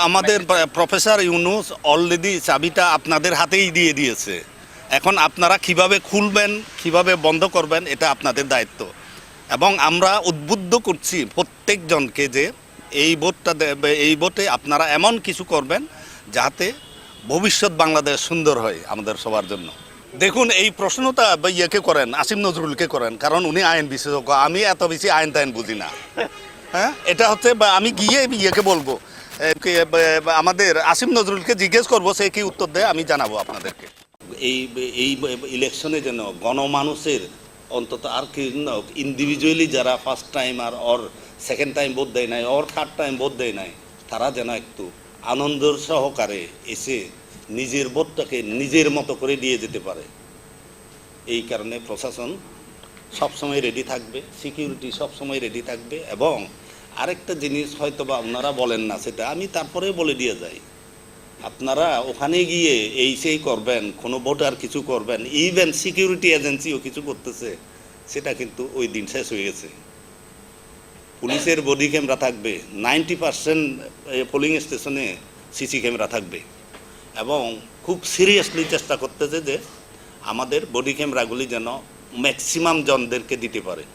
আমাদের professor Yunus already চাবিটা আপনাদের হাতেই দিয়ে দিয়েছে। এখন আপনারা কিভাবে খুলবেন, কিভাবে বন্ধ করবেন, এটা আপনাদের দায়িত্ব। এবং আমরা উদ্বুদ্ধ করছি প্রত্যেকজনকে যে এই ভোটে আপনারা এমন কিছু করবেন যাতে ভবিষ্যৎ বাংলাদেশ সুন্দর হয় আমাদের সবার জন্য। দেখুন, এই প্রশ্নটা ইয়েকে করেন, আসিম নজরুলকে করেন, কারণ উনি আইন বিশেষজ্ঞ। আমি এত বেশি আইন টাইন বুঝি না। হ্যাঁ, এটা হচ্ছে আমি গিয়ে ইয়েকে বলবো, আমাদের আসিম নজরুলকে জিজ্ঞেস করবো, সে কি উত্তর দেয় আমি জানাবো আপনাদেরকে। এই এই ইলেকশনে যেন গণমানুষের অন্তত আর কি ইন্ডিভিজুয়ালি যারা ফার্স্ট টাইম আর ওর সেকেন্ড টাইম ভোট দেয় নাই, ওর থার্ড টাইম ভোট দেয় নাই, তারা যেন একটু আনন্দের সহকারে এসে নিজের ভোটটাকে নিজের মতো করে দিয়ে যেতে পারে। এই কারণে প্রশাসন সবসময় রেডি থাকবে, সিকিউরিটি সবসময় রেডি থাকবে। এবং আরেকটা জিনিস হয়তো বা আপনারা বলেন না, সেটা আমি তারপরে বলে দিয়ে যাই। আপনারা ওখানে গিয়ে এই সেই করবেন, কোনো ভোটার কিছু করবেন, ইভেন সিকিউরিটি এজেন্সিও কিছু করতেছে, সেটা কিন্তু ওই দিন শেষ হয়ে গেছে। পুলিশের বডি ক্যামেরা থাকবে, 90% পোলিং স্টেশনে সিসি ক্যামেরা থাকবে। এবং খুব সিরিয়াসলি চেষ্টা করতেছে যে আমাদের বডি ক্যামেরাগুলি যেন ম্যাক্সিমাম জনদেরকে দিতে পারে।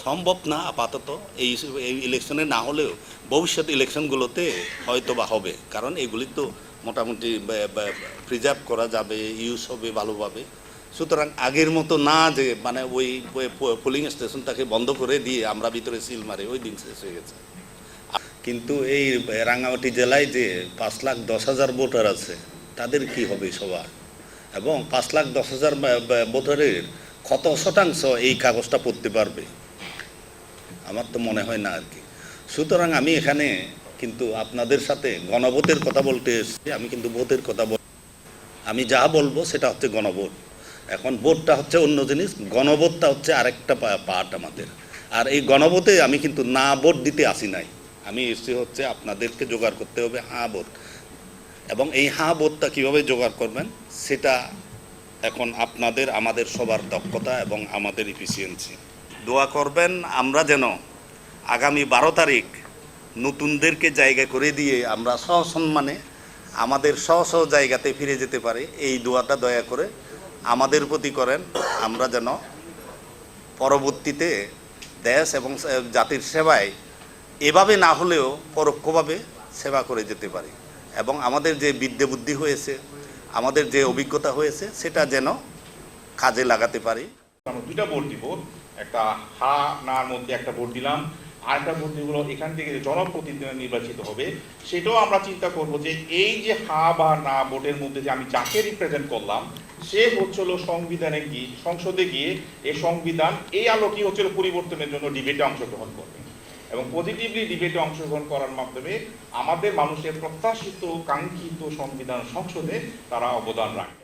সম্ভব না আপাতত এই ইলেকশনে না হলেও ভবিষ্যৎ ইলেকশনগুলোতে হয়তো বা হবে, কারণ এগুলি তো মোটামুটি প্রিজার্ভ করা যাবে, ইউজ হবে ভালোভাবে। সুতরাং আগের মতো না যে মানে ওই পোলিং স্টেশনটাকে বন্ধ করে দিয়ে আমরা ভিতরে সিল মারি, ওই দিন শেষ হয়ে গেছে। কিন্তু এই রাঙ্গামাটি জেলায় যে 5,10,000 ভোটার আছে, তাদের কি হবে সবার? এবং 5,10,000 ভোটারের কত শতাংশ এই কাগজটা পড়তে পারবে? আমার তো মনে হয় না আর কি। সুতরাং আমি এখানে কিন্তু আপনাদের সাথে গণভোটের কথা বলতে এসেছি। আমি কিন্তু ভোটের কথা আমি যা বলবো সেটা হচ্ছে গণভোট। এখন ভোটটা হচ্ছে অন্য জিনিস, গণভোটটা হচ্ছে আরেকটা পার্ট আমাদের। আর এই গণভোটে আমি কিন্তু না ভোট দিতে আসি নাই, আমি এসেছি হচ্ছে আপনাদেরকে জোগাড় করতে হবে হ্যাঁ ভোট। এবং এই হ্যাঁ ভোটটা কীভাবে জোগাড় করবেন সেটা এখন আপনাদের আমাদের সবার দক্ষতা এবং আমাদের এফিসিয়েন্সি। দোয়া করবেন আমরা যেন আগামী 12 তারিখ নতুনদেরকে জায়গা করে দিয়ে আমরা সসম্মানে আমাদের স্ব জায়গাতে ফিরে যেতে পারি। এই দোয়াটা দয়া করে আমাদের প্রতি করেন, আমরা যেন পরবর্তীতে দেশ এবং জাতির সেবায় এভাবে না হলেও পরোক্ষভাবে সেবা করে যেতে পারি। এবং আমাদের যে বিদ্যে বুদ্ধি হয়েছে, আমাদের যে অভিজ্ঞতা হয়েছে, সেটা যেন কাজে লাগাতে পারি। দুইটা ভোট দিব, একটা হা নার মধ্যে একটা ভোট দিলাম, আর একটা ভোট দিব এখান থেকে জনপ্রতিনিধি নির্বাচিত হবে। সেটাও আমরা চিন্তা করব যে এই যে হা বা না ভোটের মধ্যে যে আমি যাকে রিপ্রেজেন্ট করলাম, সে হচ্ছিল সংবিধানে গিয়ে সংসদে গিয়ে এই সংবিধান এই আলোকে হচ্ছিল পরিবর্তনের জন্য ডিবেটে অংশগ্রহণ করবে। এবং পজিটিভলি ডিবেটে অংশগ্রহণ করার মাধ্যমে আমাদের মানুষের প্রত্যাশিত কাঙ্ক্ষিত সংবিধান সংসদে তারা অবদান রাখবে।